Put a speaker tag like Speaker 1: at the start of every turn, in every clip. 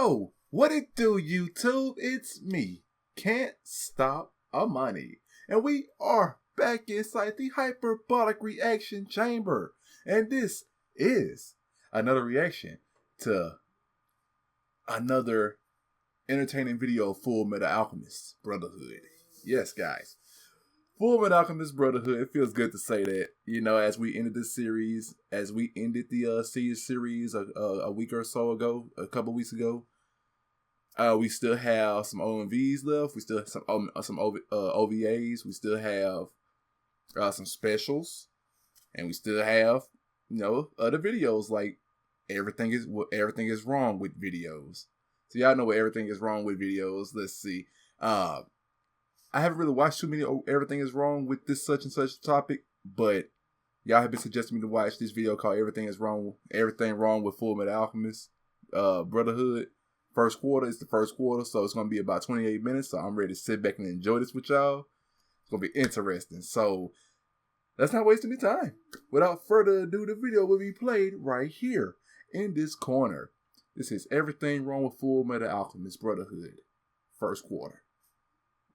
Speaker 1: Yo, what it do, YouTube? It's me, Can't Stop a Money. And we are back inside the hyperbolic reaction chamber. And this is another reaction to another entertaining video of Fullmetal Alchemist Brotherhood. Yes, guys. Fullmetal Alchemist Brotherhood. It feels good to say that, you know, as we ended this series, as we ended the series a week or so ago, a couple weeks ago. We still have some OMVs left. We still have some OVAs. We still have some specials, and we still have, you know, other videos like everything is wrong with videos. So y'all know what everything is wrong with videos. Let's see. I haven't really watched too many everything is wrong with this such and such topic, but y'all have been suggesting me to watch this video called Everything Wrong with Fullmetal Alchemist Brotherhood. First quarter is the first quarter, so it's gonna be about 28 minutes. So I'm ready to sit back and enjoy this with y'all. It's gonna be interesting. So let's not waste any time. Without further ado, the video will be played right here in this corner. This is Everything Wrong with Fullmetal Alchemist Brotherhood. First quarter.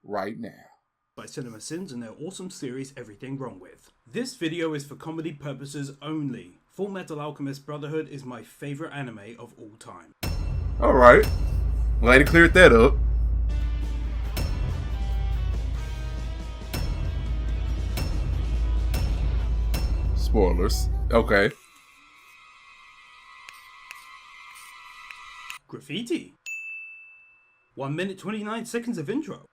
Speaker 1: Right now.
Speaker 2: By Cinema Sins and their awesome series Everything Wrong With. This video is for comedy purposes only. Fullmetal Alchemist Brotherhood is my favorite anime of all time.
Speaker 1: Alright. Glad to clear that up. Spoilers. Okay.
Speaker 2: Graffiti. 1 minute 29 seconds of intro.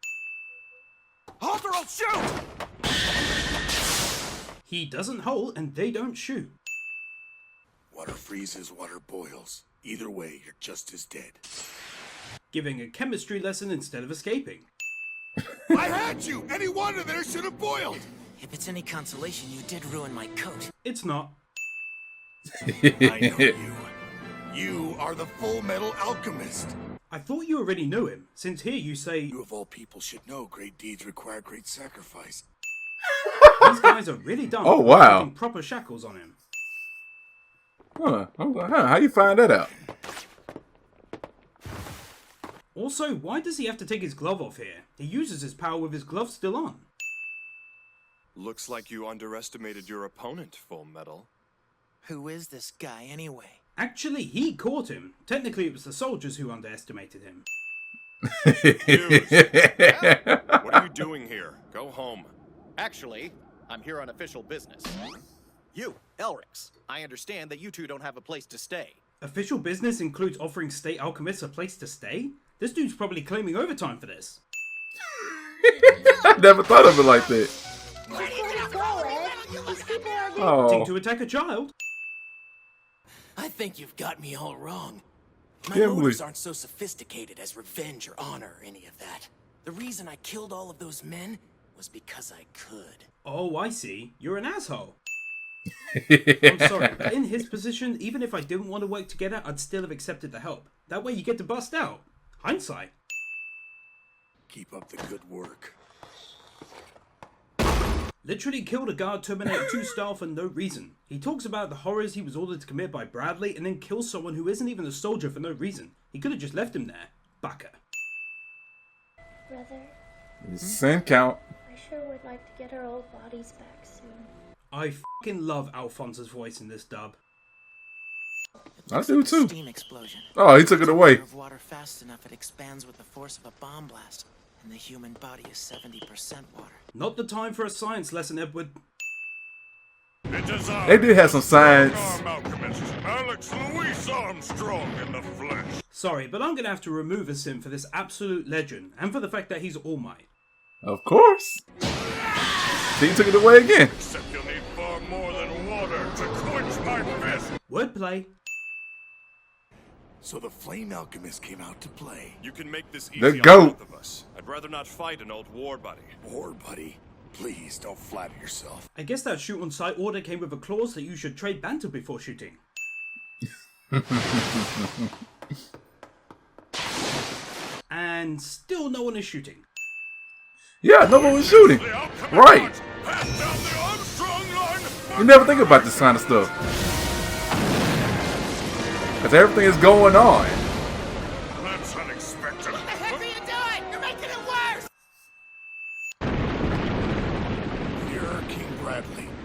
Speaker 3: Hold or I'll shoot!
Speaker 2: He doesn't hold and they don't shoot.
Speaker 3: Water freezes, water boils. Either way, you're just as dead.
Speaker 2: Giving a chemistry lesson instead of escaping.
Speaker 3: I had you! Any water there should have boiled!
Speaker 4: If it's any consolation, you did ruin my coat.
Speaker 2: It's not.
Speaker 3: I know you. You are the Fullmetal Alchemist.
Speaker 2: I thought you already knew him, since here you say,
Speaker 3: You of all people should know great deeds require great sacrifice.
Speaker 2: these guys are really dumb
Speaker 1: Oh,
Speaker 2: for
Speaker 1: wow.
Speaker 2: putting proper shackles on him.
Speaker 1: How you find that out?
Speaker 2: Also, why does he have to take his glove off here? He uses his power with his glove still on.
Speaker 5: Looks like you underestimated your opponent, Fullmetal.
Speaker 4: Who is this guy anyway?
Speaker 2: Actually, he caught him. Technically, it was the soldiers who underestimated him.
Speaker 5: What are you doing here? Go home.
Speaker 6: Actually, I'm here on official business. You, Elrix, I understand that you two don't have a place to stay.
Speaker 2: Official business includes offering state alchemists a place to stay? This dude's probably claiming overtime for this.
Speaker 1: I never thought of it like that.
Speaker 2: Think to
Speaker 1: Oh,
Speaker 2: attack a child?
Speaker 4: I think you've got me all wrong. My
Speaker 1: Yeah,
Speaker 4: motives
Speaker 1: we-
Speaker 4: aren't so sophisticated as revenge or honor or any of that. The reason I killed all of those men was because I could.
Speaker 2: Oh, I see. You're an asshole. I'm sorry, but in his position, even if I didn't want to work together, I'd still have accepted the help. That way you get to bust out. Hindsight.
Speaker 3: Keep up the good work.
Speaker 2: Literally killed a guard Terminator 2 style for no reason. He talks about the horrors he was ordered to commit by Bradley and then kills someone who isn't even a soldier for no reason. He could have just left him there. Baka.
Speaker 7: Brother,
Speaker 1: sin count.
Speaker 7: I sure would like to get our old bodies back soon.
Speaker 2: I fucking love Alphonse's voice in this dub.
Speaker 1: I do too.
Speaker 4: Steam explosion.
Speaker 1: Oh, he took it away.
Speaker 4: Of water fast enough, it expands with the force of a bomb blast, and the human body is 70% water.
Speaker 2: Not the time for a science lesson, Edward.
Speaker 1: They did have some science.
Speaker 5: Alchemist, Alex Louis Armstrong in the flesh.
Speaker 2: Sorry, but I'm gonna have to remove a sim for this absolute legend, and for the fact that he's All Might.
Speaker 1: Of course. He took it away again.
Speaker 5: Except you'll need far more than water to quench my fist.
Speaker 2: Wordplay.
Speaker 3: So the Flame Alchemist came out to play.
Speaker 5: You can make this easy
Speaker 1: The
Speaker 5: on
Speaker 1: goat.
Speaker 5: both of us. I'd rather not fight an old war buddy.
Speaker 3: War buddy, please don't flatter yourself.
Speaker 2: I guess that shoot on sight order came with a clause that you should trade banter before shooting. And still no one is shooting.
Speaker 1: Yeah, no one was shooting. Right.
Speaker 5: Pass down the Armstrong line.
Speaker 1: You never think about this kind of stuff. Because everything is going on.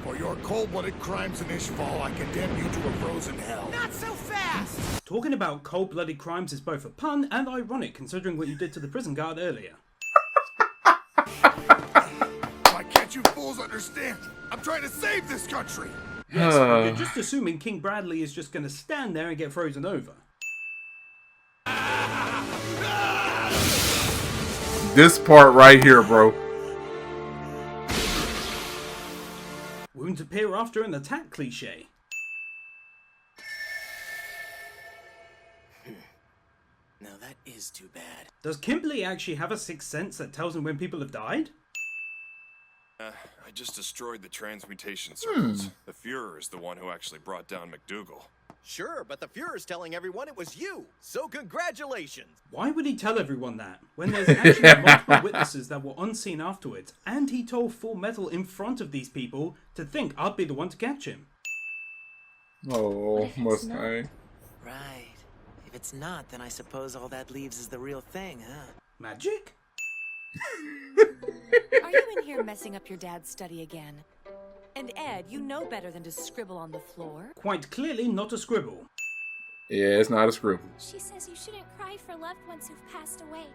Speaker 3: For your cold-blooded crimes in Ishval, I condemn you to a frozen hell.
Speaker 4: Not so fast!
Speaker 2: Talking about cold-blooded crimes is both a pun and ironic, considering what you did to the prison guard earlier.
Speaker 3: Why can't you fools understand? I'm trying to save this country!
Speaker 2: Yes, you're just assuming King Bradley is just going to stand there and get frozen over.
Speaker 1: This part right here, bro.
Speaker 2: Wounds appear after an attack cliche.
Speaker 4: Now that is too bad.
Speaker 2: Does Kimberly actually have a sixth sense that tells him when people have died?
Speaker 5: I just destroyed the transmutation circles. The Fuhrer is the one who actually brought down McDougal.
Speaker 6: Sure, but the Fuhrer's telling everyone it was you. So congratulations.
Speaker 2: Why would he tell everyone that, when there's actually multiple witnesses that were unseen afterwards, and he told Fullmetal in front of these people to think I'd be the one to catch him?
Speaker 1: Oh, Mustang.
Speaker 4: Right. If it's not, then I suppose all that leaves is the real thing, huh?
Speaker 2: Magic?
Speaker 8: Are you in here messing up your dad's study again? And Ed, you know better than to scribble on the floor.
Speaker 2: Quite clearly not a scribble.
Speaker 1: Yeah, it's not a scribble.
Speaker 9: She says you shouldn't cry for loved ones who've passed away,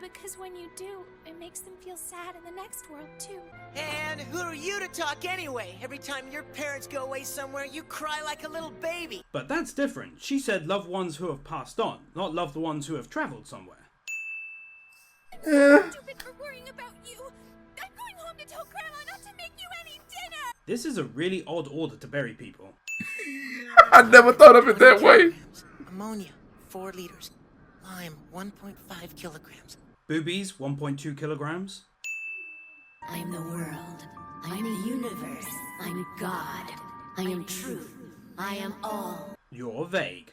Speaker 9: because when you do, it makes them feel sad in the next world, too.
Speaker 4: And who are you to talk anyway? Every time your parents go away somewhere, you cry like a little baby.
Speaker 2: But that's different. She said loved ones who have passed on, not loved ones who have travelled somewhere.
Speaker 9: I'm stupid for worrying about you. I'm going home to tell Grandma not to make you any dinner.
Speaker 2: This is a really odd order to bury people.
Speaker 1: I never thought of it that way.
Speaker 4: Ammonia, 4 liters. Lime, 1.5 kilograms.
Speaker 2: Boobies, 1.2 kilograms.
Speaker 10: I'm the world. I'm the universe. I'm God. I am truth. I am all.
Speaker 2: You're vague.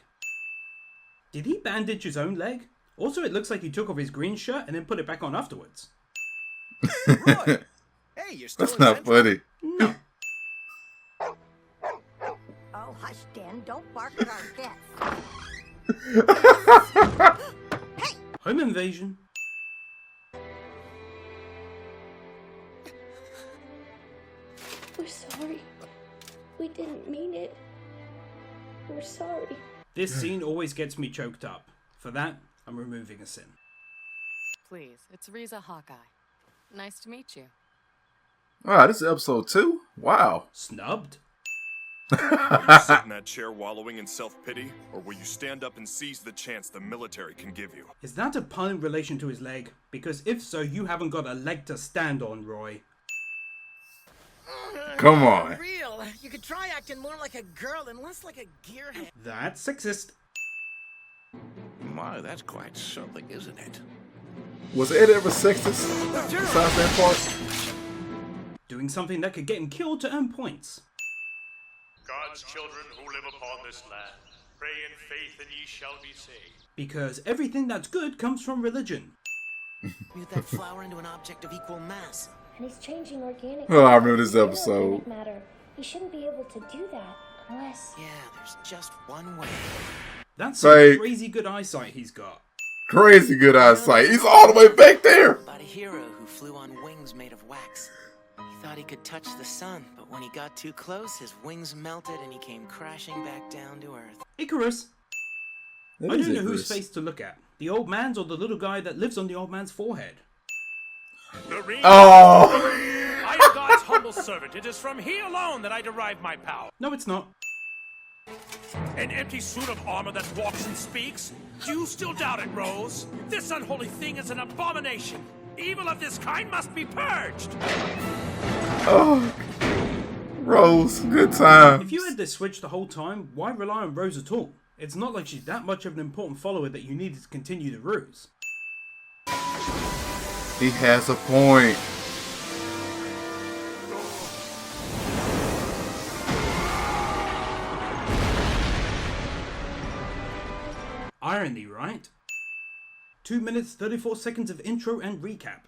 Speaker 2: Did he bandage his own leg? Also, it looks like he took off his green shirt and then put it back on afterwards.
Speaker 6: Roy! Hey, you're still
Speaker 1: That's
Speaker 6: in
Speaker 1: not
Speaker 6: Central?
Speaker 1: funny.
Speaker 2: No.
Speaker 10: Oh, hush, Dan. Don't bark at our guests.
Speaker 2: Home invasion.
Speaker 7: We're sorry. We didn't mean it. We're sorry.
Speaker 2: This scene always gets me choked up. For that, I'm removing a sin.
Speaker 8: Please, it's Riza Hawkeye. Nice to meet you.
Speaker 1: Wow, this is episode 2? Wow.
Speaker 2: Snubbed?
Speaker 5: Will you sit in that chair wallowing in self-pity, or will you stand up and seize the chance the military can give you?
Speaker 2: Is that a pun in relation to his leg? Because if so, you haven't got a leg to stand on, Roy.
Speaker 1: Come on.
Speaker 4: Real. You could try acting more like a girl and less like a gearhead.
Speaker 2: That's sexist.
Speaker 3: My, that's quite something, isn't it?
Speaker 1: Was Ed ever sexist? Besides that part?
Speaker 2: Doing something that could get him killed to earn points.
Speaker 11: God's children who live upon this land, pray in faith and ye shall be saved.
Speaker 2: Because everything that's good comes from religion.
Speaker 4: Mute that flower into an object of equal mass.
Speaker 7: And he's changing organic.
Speaker 1: Oh, I remember this
Speaker 7: into
Speaker 1: episode.
Speaker 7: organic matter. He shouldn't be able to do that unless.
Speaker 4: Yeah, there's just one way.
Speaker 2: That's some
Speaker 1: Like-
Speaker 2: crazy good eyesight he's got.
Speaker 1: Crazy good eyesight. He's all the way back there.
Speaker 4: About a hero who flew on wings made of wax. He thought he could touch the sun, but when he got too close, his wings melted and he came crashing back down to Earth.
Speaker 2: Icarus.
Speaker 1: That
Speaker 2: I
Speaker 1: is
Speaker 2: don't know
Speaker 1: Icarus.
Speaker 2: whose face to look at. The old man's or the little guy that lives on the old man's forehead.
Speaker 11: The ring.
Speaker 1: Oh.
Speaker 11: I am God's humble servant. It is from he alone that I derive my power.
Speaker 2: No, it's not.
Speaker 11: An empty suit of armor that walks and speaks? Do you still doubt it, Rose? This unholy thing is an abomination. Evil of this kind must be purged.
Speaker 1: Oh. Rose, good time.
Speaker 2: If you had this switch the whole time, why rely on Rose at all? It's not like she's that much of an important follower that you needed to continue the ruse.
Speaker 1: He has a point.
Speaker 2: Irony, right? 2 minutes 34 seconds of intro and recap.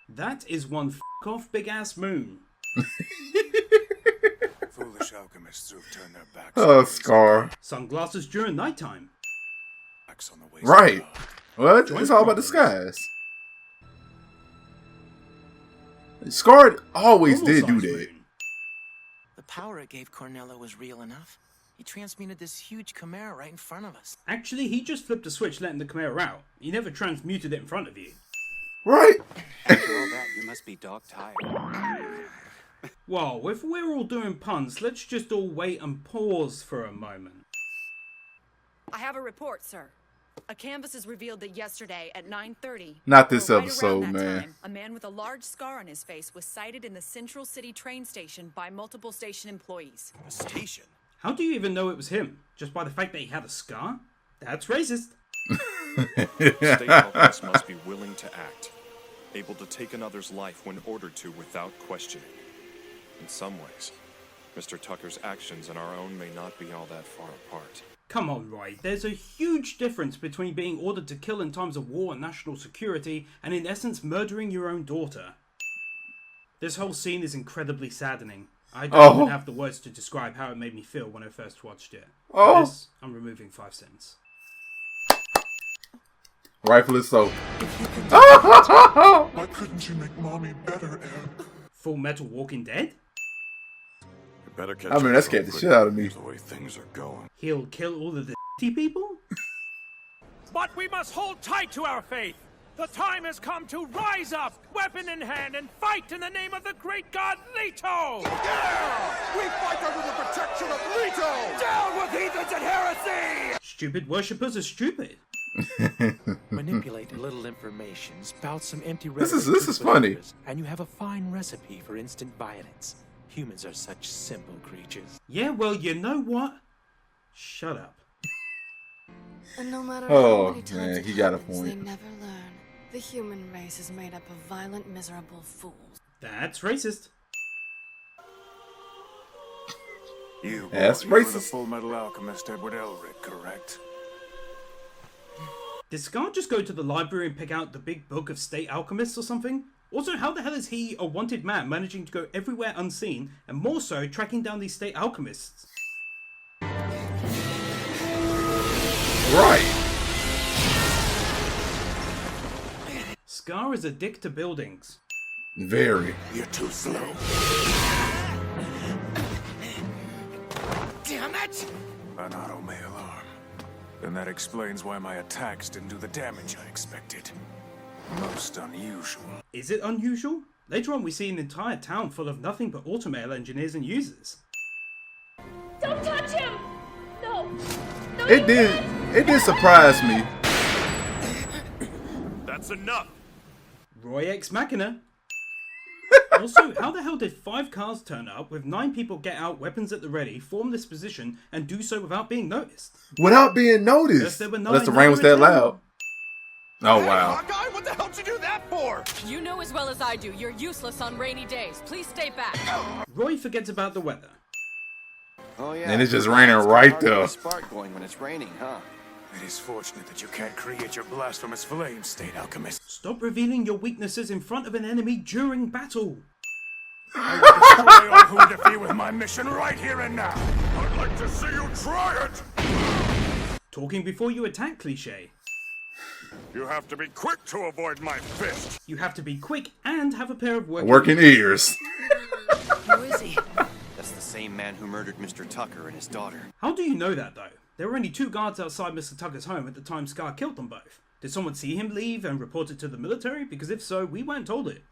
Speaker 2: That is one f***-off big-ass moon.
Speaker 3: Foolish alchemists who've turned their backs
Speaker 1: Oh,
Speaker 3: on
Speaker 1: Scar.
Speaker 2: Sunglasses during nighttime.
Speaker 3: backs on the ways
Speaker 1: Right.
Speaker 3: of God.
Speaker 1: What? It's all about the skies. Scar always did do
Speaker 2: Normal-sized
Speaker 1: that.
Speaker 2: moon.
Speaker 4: power it gave Cornello was real enough. He transmuted this huge chimera right in front of us.
Speaker 2: Actually, he just flipped a switch letting the chimera out. He never transmuted it in front of you.
Speaker 1: Right.
Speaker 12: After all that, you must be dog tired.
Speaker 2: Well, if we're all doing puns, let's just all wait and pause for a moment.
Speaker 8: I have a report, sir. A canvas has revealed that yesterday at 9:30...
Speaker 1: Not this
Speaker 8: right
Speaker 1: episode,
Speaker 8: around that
Speaker 1: man.
Speaker 8: time, a man with a large scar on his face was sighted in the Central City train station by multiple station employees.
Speaker 6: A station?
Speaker 2: How do you even know it was him? Just by the fact that he had a scar? That's racist.
Speaker 5: State Alchemists must be willing to act, able to take another's life when ordered to without questioning. In some ways, Mr. Tucker's actions and our own may not be all that far apart.
Speaker 2: Come on, Roy. There's a huge difference between being ordered to kill in times of war and national security and in essence murdering your own daughter. This whole scene is incredibly saddening. I don't even have the words to describe how it made me feel when I first watched it. For this, I'm removing 5 cents.
Speaker 1: Rightfully so.
Speaker 3: Why couldn't you make mommy better, Ed?
Speaker 2: Fullmetal Walking Dead?
Speaker 3: You better catch
Speaker 1: I mean, that scared the shit out of me.
Speaker 3: The way things are going.
Speaker 2: He'll kill all of the people?
Speaker 11: But we must hold tight to our faith. The time has come to rise up, weapon in hand, and fight in the name of the great god Leto!
Speaker 3: Yeah! We fight under the protection of Leto!
Speaker 11: Down with heathens and heresy!
Speaker 2: Stupid worshippers are stupid.
Speaker 12: Manipulate a little information, spout some empty
Speaker 1: This is funny.
Speaker 12: And you have a fine recipe for instant violence. Humans are such simple creatures.
Speaker 2: Yeah, well, you know what? Shut up.
Speaker 13: And no matter
Speaker 1: Oh,
Speaker 13: how many times
Speaker 1: man,
Speaker 13: it
Speaker 1: he got a
Speaker 13: happens,
Speaker 1: point.
Speaker 13: They never learn. The human race is made up of violent, miserable fools.
Speaker 2: That's racist.
Speaker 3: You,
Speaker 1: That's
Speaker 3: you were the
Speaker 1: racist.
Speaker 3: Fullmetal Alchemist Edward Elric, correct?
Speaker 2: Did Scar just go to the library and pick out the big book of state alchemists or something? Also, how the hell is he, a wanted man, managing to go everywhere unseen, and more so, tracking down these state alchemists?
Speaker 1: Right.
Speaker 2: Scar is a dick to buildings.
Speaker 1: Very.
Speaker 3: You're too slow.
Speaker 11: Damn it!
Speaker 3: An auto-may alarm. Then that explains why my attacks didn't do the damage I expected. Most unusual.
Speaker 2: Is it unusual? Later on we see an entire town full of nothing but automail engineers and users.
Speaker 9: Don't touch him! No! No,
Speaker 1: It did surprise me.
Speaker 5: That's enough!
Speaker 2: Roy Ex Machina. Also, how the hell did 5 cars turn up with 9 people get out, weapons at the ready, form this position, and do so without being noticed?
Speaker 1: Without being noticed.
Speaker 2: Yes, there were 9
Speaker 1: Unless the rain was that
Speaker 2: town.
Speaker 1: loud. Oh,
Speaker 6: Hey,
Speaker 1: wow.
Speaker 6: Hawkeye, what the hell did you do that for?
Speaker 8: You know as well as I do, you're useless on rainy days. Please stay back.
Speaker 2: Roy forgets about the weather.
Speaker 12: Oh yeah.
Speaker 1: And it's just raining right
Speaker 12: Hard to get
Speaker 1: there.
Speaker 12: a spark going when it's raining, huh?
Speaker 3: It is fortunate that you can't create your blasphemous flame, State Alchemist.
Speaker 2: Stop revealing your weaknesses in front of an enemy during battle.
Speaker 3: I will destroy all who interfere with my mission right here and now.
Speaker 5: I'd like to see you try it!
Speaker 2: Talking before you attack cliche.
Speaker 5: You have to be quick to avoid my fist!
Speaker 2: You have to be quick and have a pair of
Speaker 1: Working ears.
Speaker 8: Who is he?
Speaker 12: That's the same man who murdered Mr. Tucker and his daughter.
Speaker 2: How do you know that though? There were only 2 guards outside Mr. Tucker's home at the time Scar killed them both. Did someone see him leave and report it to the military? Because if so, we weren't told it.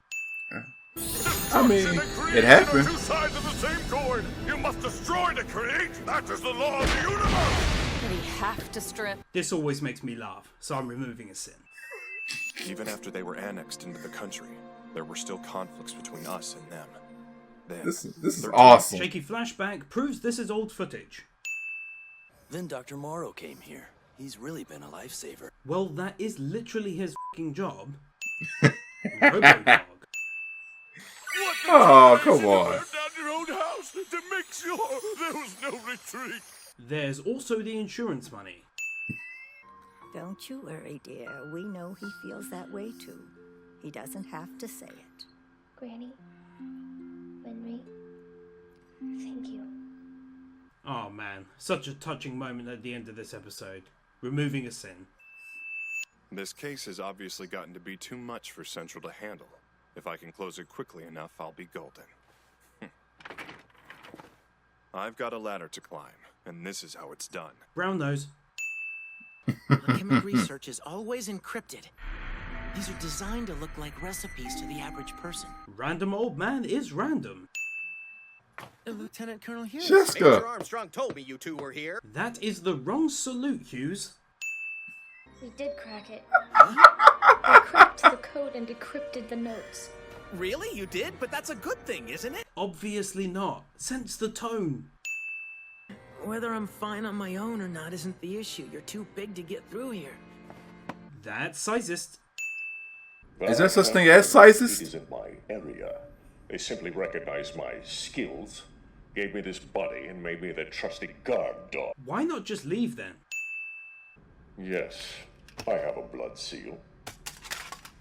Speaker 1: I mean, it happened.
Speaker 5: Two sides of the same coin! You must destroy to create! That is the law of the universe!
Speaker 8: Did he have to strip?
Speaker 2: This always makes me laugh, so I'm removing a sin.
Speaker 5: Even after they were annexed into the country, there were still conflicts between us and them. Then,
Speaker 1: This is
Speaker 5: their
Speaker 1: awesome.
Speaker 2: Shaky flashback proves this is old footage.
Speaker 14: Then Dr. Morrow came here. He's really been a lifesaver.
Speaker 2: Well, that is literally his f***ing job. Robo-dog.
Speaker 1: Oh, come on.
Speaker 5: Burn down your own house to make sure there was no retreat.
Speaker 2: There's also the insurance money.
Speaker 15: Don't you worry, dear. We know he feels that way too. He doesn't have to say it.
Speaker 7: Granny, Henry, thank you.
Speaker 2: Oh man, such a touching moment at the end of this episode. Removing a sin.
Speaker 5: This case has obviously gotten to be too much for Central to handle. If I can close it quickly enough, I'll be golden. I've got a ladder to climb, and this is how it's done.
Speaker 2: Brown nose.
Speaker 4: Alchemic research is always encrypted. These are designed to look like recipes to the average person.
Speaker 2: Random old man is random.
Speaker 6: Lieutenant Colonel Hughes.
Speaker 1: Jessica.
Speaker 6: Major Armstrong told me you two were here.
Speaker 2: That is the wrong salute, Hughes.
Speaker 7: We did crack it. We cracked the code and decrypted the notes.
Speaker 6: Really? You did? But that's a good thing, isn't it?
Speaker 2: Obviously not. Sense the tone.
Speaker 4: Whether I'm fine on my own or not isn't the issue. You're too big to get through here.
Speaker 2: That's sizist.
Speaker 1: Is there such thing as sizist?
Speaker 16: It isn't my area. They simply recognized my skills, gave me this body, and made me their trusty guard dog.
Speaker 2: Why not just leave then?
Speaker 16: Yes, I have a blood seal.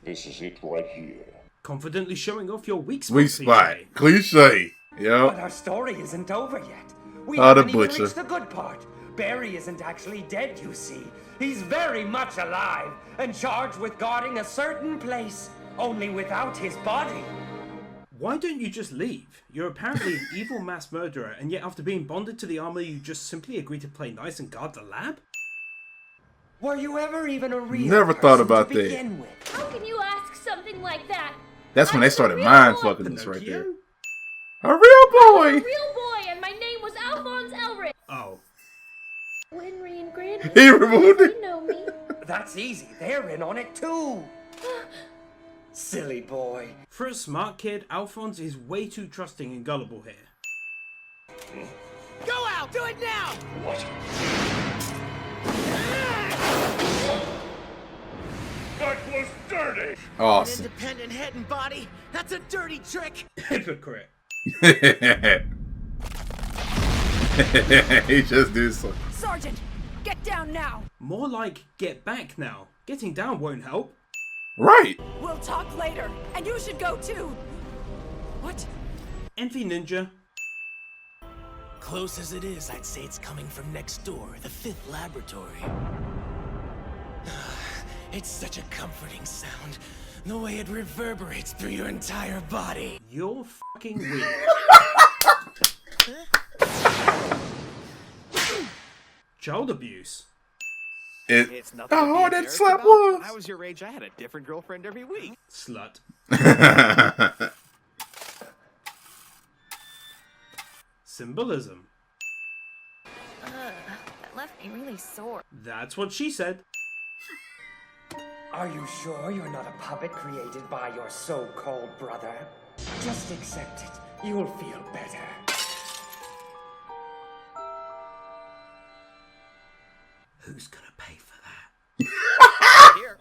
Speaker 16: This is it right here.
Speaker 2: Confidently showing off your weak spot.
Speaker 1: Weak spot. Cliche.
Speaker 17: But
Speaker 1: Yep.
Speaker 17: our story isn't over yet. We
Speaker 1: Oh, the
Speaker 17: haven't even
Speaker 1: butcher.
Speaker 17: reached the good part. Barry isn't actually dead, you see. He's very much alive and charged with guarding a certain place, only without his body.
Speaker 2: Why don't you just leave? You're apparently an evil mass murderer, and yet after being bonded to the armor, you just simply agree to play nice and guard the lab?
Speaker 17: Were you ever even a real
Speaker 1: Never thought
Speaker 17: person
Speaker 1: about
Speaker 17: to
Speaker 1: that.
Speaker 17: begin with?
Speaker 7: How can you ask something like that?
Speaker 1: That's when
Speaker 7: I
Speaker 1: they
Speaker 7: was a
Speaker 1: started
Speaker 7: real
Speaker 1: mind
Speaker 7: boy.
Speaker 1: fucking us right there. A real
Speaker 7: A
Speaker 1: boy.
Speaker 7: real boy, and my name was Alphonse Elric.
Speaker 2: Oh.
Speaker 7: Henry and Granny.
Speaker 1: He removed it.
Speaker 7: They know me.
Speaker 17: That's easy. They're in on it too. Silly boy.
Speaker 2: For a smart kid, Alphonse is way too trusting and gullible here.
Speaker 6: Go out! Do it now!
Speaker 16: What? That was dirty!
Speaker 4: An
Speaker 1: Awesome.
Speaker 4: independent head and body? That's a dirty trick!
Speaker 2: Hypocrite.
Speaker 1: He just did something.
Speaker 8: Sergeant, get down now.
Speaker 2: More like, get back now. Getting down won't help.
Speaker 1: Right.
Speaker 8: We'll talk later, and you should go too. What?
Speaker 2: Envy Ninja.
Speaker 4: Close as it is, I'd say it's coming from next door, the 5th laboratory. It's such a comforting sound. The way it reverberates through your entire body.
Speaker 2: You're fucking weird. Child abuse.
Speaker 6: It's nothing.
Speaker 1: How
Speaker 6: to be
Speaker 1: hard that
Speaker 6: embarrassed
Speaker 1: slap
Speaker 6: about.
Speaker 1: was.
Speaker 6: When I was your age, I had a different girlfriend every week.
Speaker 2: Slut. Symbolism.
Speaker 9: That left me really sore.
Speaker 2: That's what she said.
Speaker 17: Are you sure you're not a puppet created by your so-called brother? Just accept it. You'll feel better.
Speaker 2: Who's gonna pay for that?
Speaker 6: Here.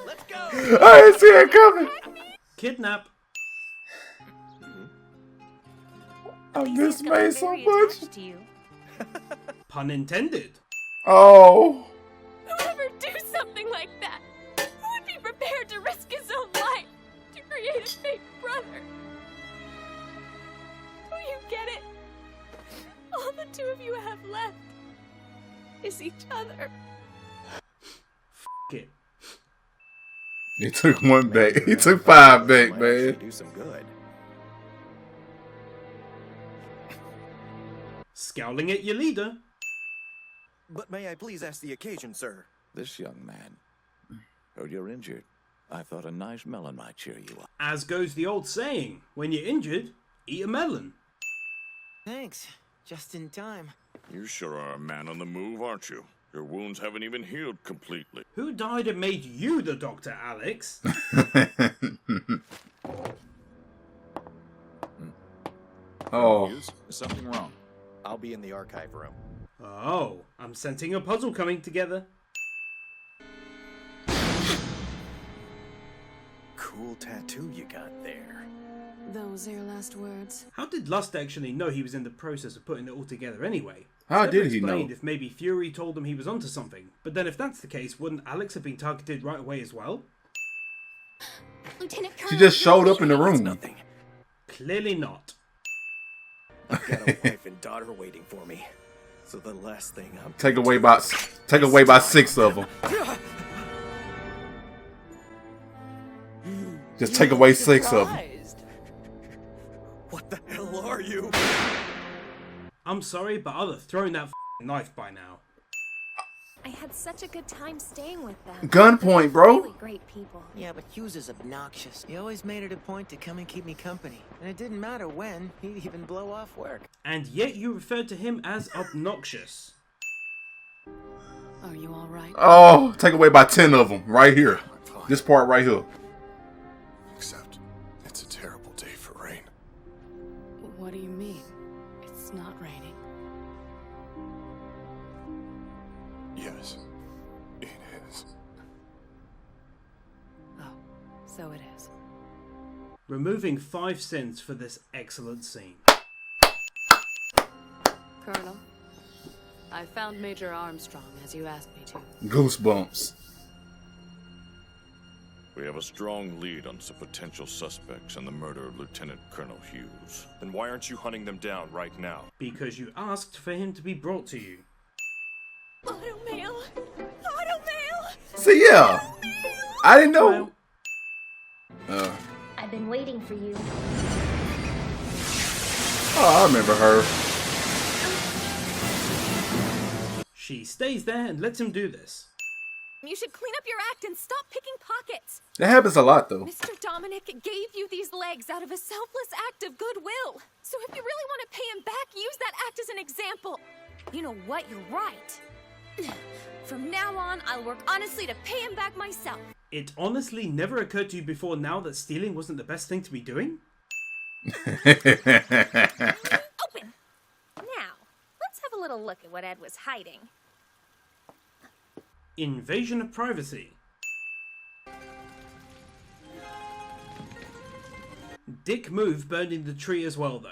Speaker 6: Let's go.
Speaker 1: I didn't see it coming.
Speaker 2: Kidnap.
Speaker 1: I miss May so much.
Speaker 9: To you.
Speaker 2: Pun intended.
Speaker 1: Oh.
Speaker 9: Who would ever do something like that? Who would be prepared to risk his own life to create a fake brother? Do you get it? All the two of you have left is each other.
Speaker 2: It.
Speaker 1: He took one back. He took 5 back,
Speaker 6: Might
Speaker 1: man.
Speaker 6: actually do some good.
Speaker 2: Scowling at your leader.
Speaker 6: But may I please ask the occasion, sir?
Speaker 14: This young man. Heard you're injured. I thought a nice melon might cheer you up.
Speaker 2: As goes the old saying, when you're injured, eat a melon.
Speaker 4: Thanks. Just in time.
Speaker 3: You sure are a man on the move, aren't you? Your wounds haven't even healed completely.
Speaker 2: Who died and made you the doctor, Alex?
Speaker 1: Oh.
Speaker 18: Is something wrong?
Speaker 6: I'll be in the archive room.
Speaker 2: Oh, I'm sensing a puzzle coming together.
Speaker 6: Cool tattoo you got there.
Speaker 13: Those are your last words.
Speaker 2: How did Lust actually know he was in the process of putting it all together anyway?
Speaker 1: How
Speaker 2: It's never
Speaker 1: did he know?
Speaker 2: explained if maybe Fury told him he was onto something. But then if that's the case, wouldn't Alex have been targeted right away as well?
Speaker 9: Lieutenant
Speaker 1: She
Speaker 9: Colonel,
Speaker 1: just showed up in the room.
Speaker 6: Nothing.
Speaker 2: Clearly not.
Speaker 6: I've got a wife and daughter waiting for me. So the last thing I'm
Speaker 1: Take away about 6 of them. Just take away 6 of them.
Speaker 6: What the hell hell are you?
Speaker 2: I'm sorry, but I'd have thrown that knife by now.
Speaker 9: I had such a good time staying with them.
Speaker 1: Gunpoint, bro.
Speaker 9: Really great people.
Speaker 4: Yeah, but Hughes is obnoxious. He always made it a point to come and keep me company. And it didn't matter when, he'd even blow off work.
Speaker 2: And yet you referred to him as obnoxious.
Speaker 13: Are you alright?
Speaker 1: Oh, take away by 10 of them right here. This part right here.
Speaker 3: Except, it's a terrible day for rain.
Speaker 13: What do you mean? It's not raining.
Speaker 3: Yes, it is.
Speaker 13: Oh, so it is.
Speaker 2: Removing 5 cents for this excellent scene.
Speaker 13: Colonel, I found Major Armstrong as you asked me to.
Speaker 1: Goosebumps.
Speaker 16: We have a strong lead on some potential suspects in the murder of Lieutenant Colonel Hughes.
Speaker 5: Then why aren't you hunting them down right now?
Speaker 2: Because you asked for him to be brought to you.
Speaker 9: Automail! Automail!
Speaker 1: See, yeah. I didn't know.
Speaker 7: I've been waiting for you.
Speaker 1: Oh, I remember her.
Speaker 2: She stays there and lets him do this.
Speaker 9: You should clean up your act and stop picking pockets.
Speaker 1: That happens a lot, though.
Speaker 9: Mr. Dominic gave you these legs out of a selfless act of goodwill. So if you really want to pay him back, use that act as an example. You know what? You're right. From now on, I'll work honestly to pay him back myself.
Speaker 2: It honestly never occurred to you before now that stealing wasn't the best thing to be doing?
Speaker 9: Open! Now, let's have a little look at what Ed was hiding.
Speaker 2: Invasion of privacy. Dick move burning the tree as well, though.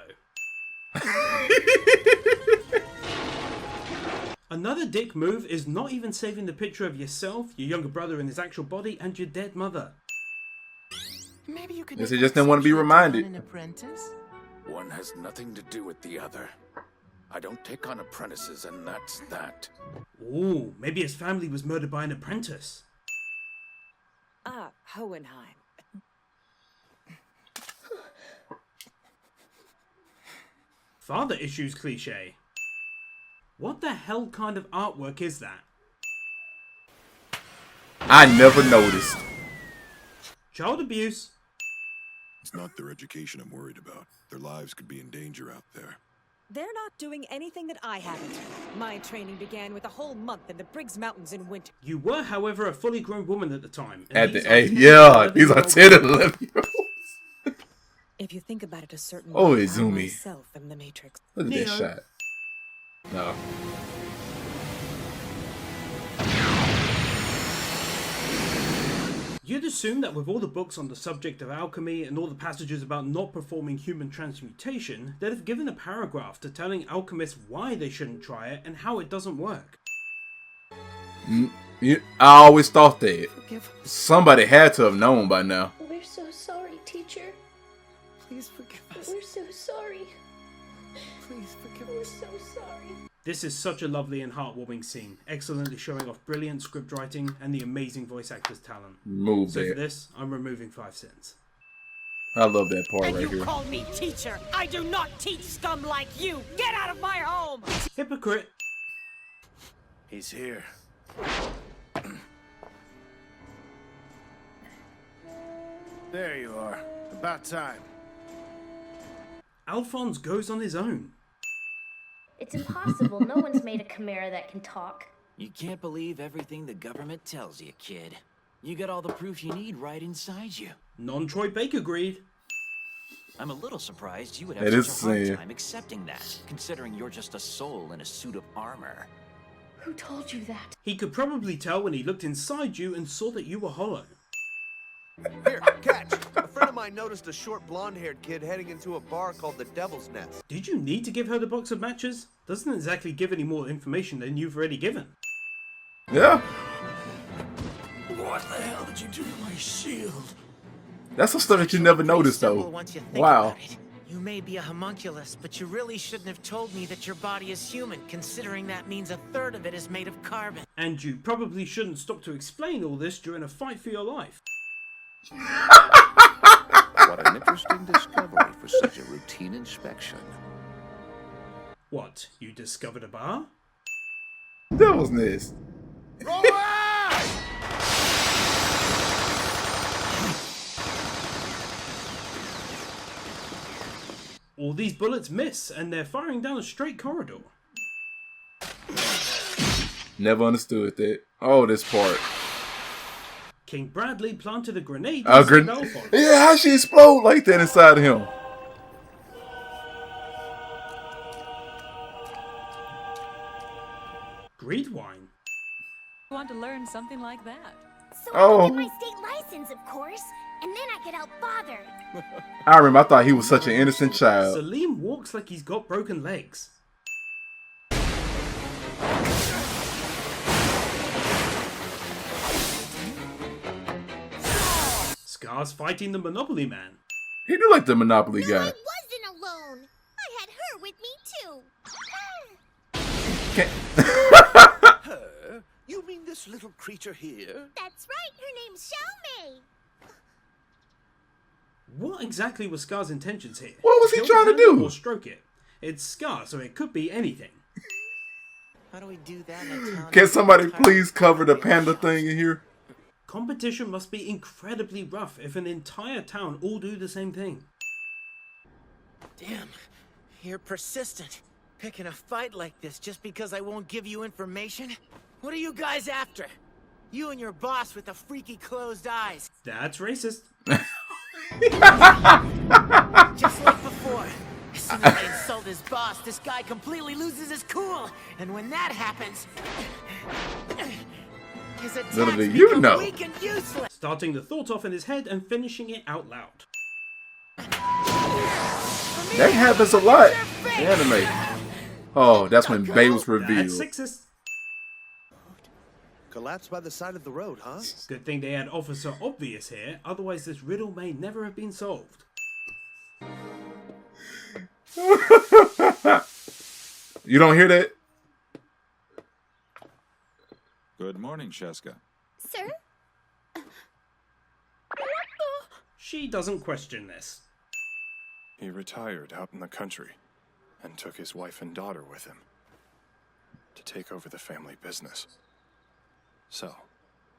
Speaker 2: Another dick move is not even saving the picture of yourself, your younger brother in his actual body, and your dead mother.
Speaker 4: Maybe you could
Speaker 1: Guess he just didn't want to be reminded.
Speaker 4: an apprentice?
Speaker 14: One has nothing to do with the other. I don't take on apprentices, and that's that.
Speaker 2: Ooh, maybe his family was murdered by an apprentice.
Speaker 8: Hohenheim.
Speaker 2: Father issues cliche. What the hell kind of artwork is that?
Speaker 1: I never noticed.
Speaker 2: Child abuse.
Speaker 3: It's not their education I'm worried about. Their lives could be in danger out there.
Speaker 8: They're not doing anything that I haven't. My training began with a whole month in the Briggs Mountains in winter.
Speaker 2: You were, however, a fully grown woman at the time.
Speaker 1: At the age, yeah, these are 10 and 11-year-olds.
Speaker 8: If you think about it a certain
Speaker 1: Oh,
Speaker 8: way, I
Speaker 1: Izumi.
Speaker 8: myself am the Matrix.
Speaker 1: Look at this shot. No.
Speaker 2: You'd assume that with all the books on the subject of alchemy and all the passages about not performing human transmutation, they'd have given a paragraph to telling alchemists why they shouldn't try it and how it doesn't work.
Speaker 1: I always thought that somebody had to have known by now.
Speaker 7: We're so sorry, teacher.
Speaker 4: Please forgive us.
Speaker 7: We're so sorry.
Speaker 4: Please forgive
Speaker 7: We're
Speaker 4: us.
Speaker 7: so sorry.
Speaker 2: This is such a lovely and heartwarming scene, excellently showing off brilliant script writing and the amazing voice actors' talent.
Speaker 1: Move
Speaker 2: So
Speaker 1: that.
Speaker 2: for this, I'm removing 5 cents.
Speaker 1: I love that part
Speaker 8: And
Speaker 1: right
Speaker 8: you
Speaker 1: here.
Speaker 8: call me teacher? I do not teach scum like you! Get out of my home!
Speaker 2: Hypocrite!
Speaker 14: He's here. There you are. About time.
Speaker 2: Alphonse goes on his own.
Speaker 7: It's impossible. No one's made a chimera that can talk.
Speaker 4: You can't believe everything the government tells you, kid. You got all the proof you need right inside you.
Speaker 2: Non-Troy Baker agreed.
Speaker 4: I'm a little surprised you would have
Speaker 1: That is
Speaker 4: such a hard
Speaker 1: sad.
Speaker 4: time accepting that, considering you're just a soul in a suit of armor.
Speaker 7: Who told you that?
Speaker 2: He could probably tell when he looked inside you and saw that you were hollow.
Speaker 6: Here, catch! A friend of mine noticed a short blonde-haired kid heading into a bar called the Devil's Nest.
Speaker 2: Did you need to give her the box of matches? Doesn't exactly give any more information than you've already given.
Speaker 1: Yeah.
Speaker 11: What the hell did you do to my shield?
Speaker 1: That's some stuff that you never noticed,
Speaker 4: Simple
Speaker 1: though.
Speaker 4: once you think
Speaker 1: Wow.
Speaker 4: about it. You may be a homunculus, but you really shouldn't have told me that your body is human, considering that means a third of it is made of carbon.
Speaker 2: And you probably shouldn't stop to explain all this during a fight for your life.
Speaker 14: What an interesting discovery for such a routine inspection.
Speaker 2: What, you discovered a bar?
Speaker 1: Devil's Nest.
Speaker 2: All these bullets miss, and they're firing down a straight corridor.
Speaker 1: Never understood that. Oh, this part.
Speaker 2: King Bradley planted a grenade
Speaker 1: Oh,
Speaker 2: inside Alphonse.
Speaker 1: yeah, how she explode like that inside of him?
Speaker 2: Greed wine.
Speaker 8: Want to learn something like that?
Speaker 9: So
Speaker 1: Oh.
Speaker 9: I can get my state license, of course, and then I could help Father.
Speaker 1: I remember, I thought he was such an innocent child.
Speaker 2: Salim walks like he's got broken legs. Scar's fighting the Monopoly Man.
Speaker 1: He do like the Monopoly guy.
Speaker 9: I wasn't alone. I had her with me too.
Speaker 14: Her? You mean this little creature here?
Speaker 9: That's right. Her name's Xiaomei.
Speaker 2: What exactly was Scar's intentions here?
Speaker 1: What was he
Speaker 2: Kill
Speaker 1: trying
Speaker 2: the
Speaker 1: to
Speaker 2: panda
Speaker 1: do?
Speaker 2: Or stroke it? It's Scar, so it could be anything.
Speaker 4: How do we do that in a town?
Speaker 1: Can somebody please cover the panda thing in here?
Speaker 2: Competition must be incredibly rough if an entire town all do the same thing.
Speaker 4: Damn, you're persistent. Picking a fight like this just because I won't give you information? What are you guys after? You and your boss with the freaky closed eyes.
Speaker 2: That's racist.
Speaker 4: Just like before. As soon as I insult his boss, this guy completely loses his cool. And when that happens, his attacks
Speaker 1: Little bit you
Speaker 4: become
Speaker 1: know.
Speaker 4: weak and useless.
Speaker 2: Starting the thought off in his head and finishing it out loud.
Speaker 1: That happens a lot in anime. Oh, that's when Bay was
Speaker 2: That's
Speaker 1: revealed.
Speaker 2: sexist.
Speaker 18: Collapsed by the side of the road, huh?
Speaker 2: Good thing they had Officer Obvious here, otherwise this riddle may never have been solved.
Speaker 1: You don't hear that?
Speaker 3: Good morning, Sheska.
Speaker 9: Sir?
Speaker 2: She doesn't question this.
Speaker 5: He retired out in the country and took his wife and daughter with him to take over the family business. So,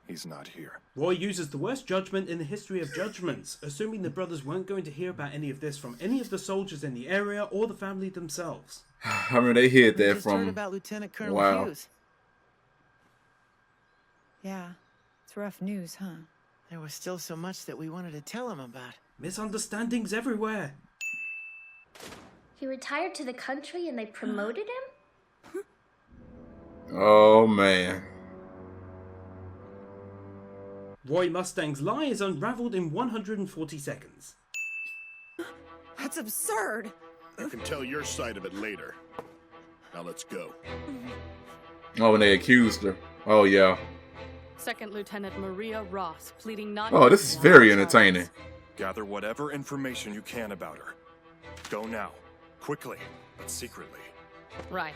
Speaker 5: he's not here.
Speaker 2: Roy uses the worst judgment in the history of judgments, assuming the brothers weren't going to hear about any of this from any of the soldiers in the area or the family themselves.
Speaker 1: I mean, they hid that
Speaker 4: Just heard
Speaker 1: from.
Speaker 4: about Lieutenant Colonel
Speaker 1: Wow.
Speaker 4: Hughes.
Speaker 8: Yeah, it's rough news, huh?
Speaker 4: There was still so much that we wanted to tell him about.
Speaker 2: Misunderstandings everywhere.
Speaker 7: He retired to the country and they promoted him?
Speaker 1: Oh man.
Speaker 2: Roy Mustang's lie is unraveled in 140 seconds.
Speaker 8: That's absurd.
Speaker 18: You can tell your side of it later. Now let's go.
Speaker 1: Oh, when they accused her. Oh yeah.
Speaker 19: Second Lieutenant Maria Ross pleading not.
Speaker 1: Oh, this is very entertaining.
Speaker 5: Gather whatever information you can about her. Go now. Quickly, but secretly.
Speaker 19: Right.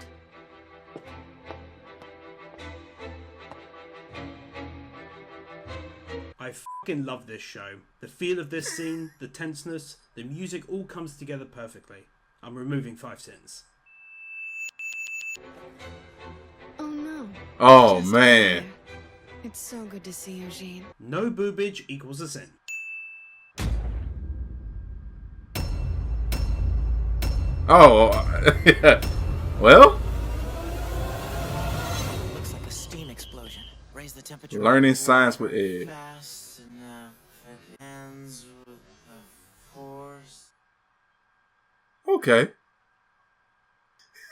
Speaker 2: I fucking love this show. The feel of this scene, the tenseness, the music all comes together perfectly. I'm removing 5 cents.
Speaker 13: Oh no.
Speaker 1: Oh man.
Speaker 13: It's so good to see you, Jean.
Speaker 2: No boobage equals a sin.
Speaker 1: Oh. Well.
Speaker 4: Looks like a steam explosion. Raise the temperature.
Speaker 1: Learning science with Ed.
Speaker 4: Fast enough. It ends with a force.
Speaker 1: Okay.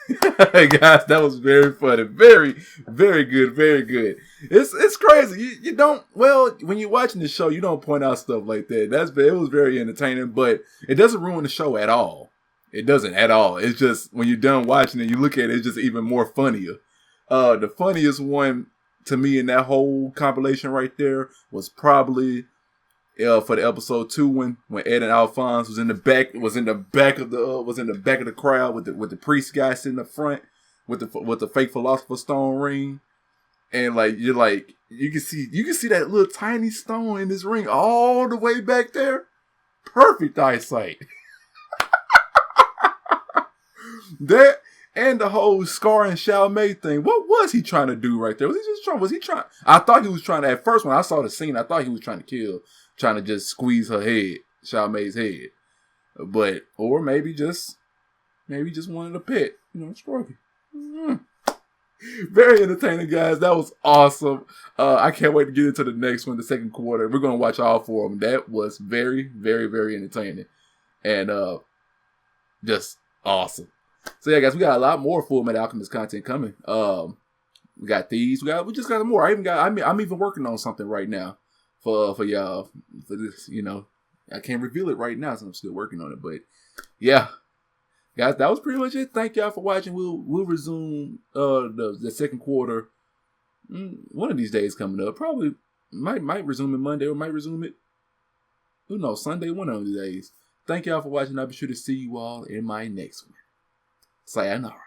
Speaker 1: Guys, that was very funny. Very, very good. Very good. It's crazy. You don't, well, when you're watching the show, you don't point out stuff like that. It was very entertaining, but it doesn't ruin the show at all. It doesn't at all. It's just when you're done watching it, you look at it, it's just even more funnier. The funniest one to me in that whole compilation right there was probably for the episode 2 when Ed and Alphonse was in the back of the crowd with the priest guy sitting up front with the fake philosopher's stone ring, and you can see that little tiny stone in this ring all the way back there. perfect eyesight. That and the whole Scar and Xiaomei thing. What was he trying to do right there? Was he trying? I thought he was trying to. At first, when I saw the scene, I thought he was trying to just squeeze her head, Xiaomei's head. But or maybe just wanted to pet. Stroking. Very entertaining, guys. That was awesome. I can't wait to get into the next one, the second quarter. We're gonna watch all 4 of them. That was very, very, very entertaining, and just awesome. So yeah, guys, we got a lot more Fullmetal Alchemist content coming. We got these. We just got more. I'm even working on something right now for y'all for this. I can't reveal it right now, so I'm still working on it. But yeah, guys, that was pretty much it. Thank y'all for watching. We'll resume the second quarter one of these days coming up. Probably might resume it Monday or might resume it, who knows, Sunday, one of these days. Thank y'all for watching. I'll be sure to see you all in my next one. Sayonara.